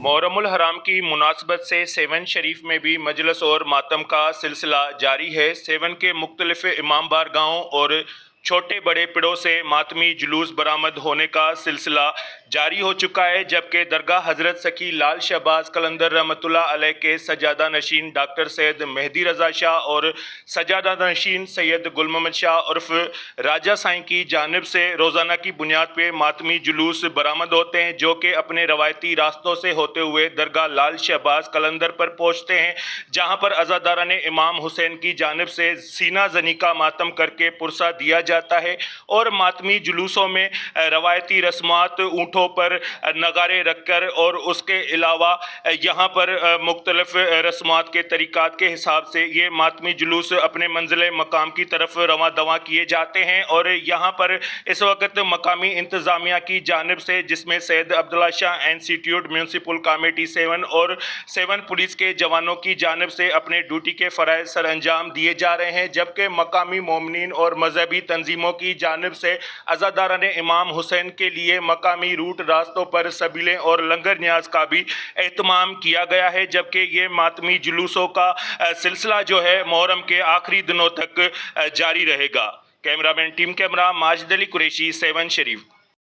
मुहर्रम उल हराम की मुनासबत से सेवन शरीफ में भी मजलिस और मातम का सिलसिला जारी है। सेवन के मुख्तलिफ इमाम बारगाहों और छोटे बड़े पिड़ों से मातमी जुलूस बरामद होने का सिलसिला जारी हो चुका है, जबकि दरगाह हज़रत सखी लाल शहबाज कलंदर रहमतुल्लाह अलैह के सजादा नशीन डॉक्टर सैयद मेहदी रज़ा शाह और सजादा नशीन सैयद गुल मोहम्मद शाह उर्फ राजा साईं की जानिब से रोज़ाना की बुनियाद पर मातमी जुलूस बरामद होते हैं, जो कि अपने रवायती रास्तों से होते हुए दरगाह लाल शहबाज कलंदर पर पहुँचते हैं, जहाँ पर अज़ादारान इमाम हुसैन की जानिब से सीना जनी का मातम करके पुरसा दिया जाता है। और मातमी जुलूसों में रवायती रस्मात ऊँटों पर नगारे रखकर और उसके अलावा यहाँ पर मुख्तलिफ रस्मात के तरीक़ात के हिसाब से ये मातमी जुलूस अपने मंजिल मकाम की तरफ रवां दवां किए जाते हैं। और यहाँ पर इस वक्त मकामी इंतज़ामिया की जानिब से, जिसमें Syed Abdullah Shah institute municipal committee seven और सेवन पुलिस के जवानों की जानिब से अपने ड्यूटी के फ़राइज़ सर अंजाम दिए जा रहे हैं, जबकि मकामी मोमिनीन और मजहबी तंजीमों की जानिब से अज़ादारान इमाम हुसैन के लिए मकामी रूट रास्तों पर सबीलें और लंगर न्याज का भी एहतमाम किया गया है। जबकि ये मातमी जुलूसों का सिलसिला जो है मुहर्रम के आखिरी दिनों तक जारी रहेगा। Cameraman team camera Majid Ali Qureshi, Sehwan शरीफ।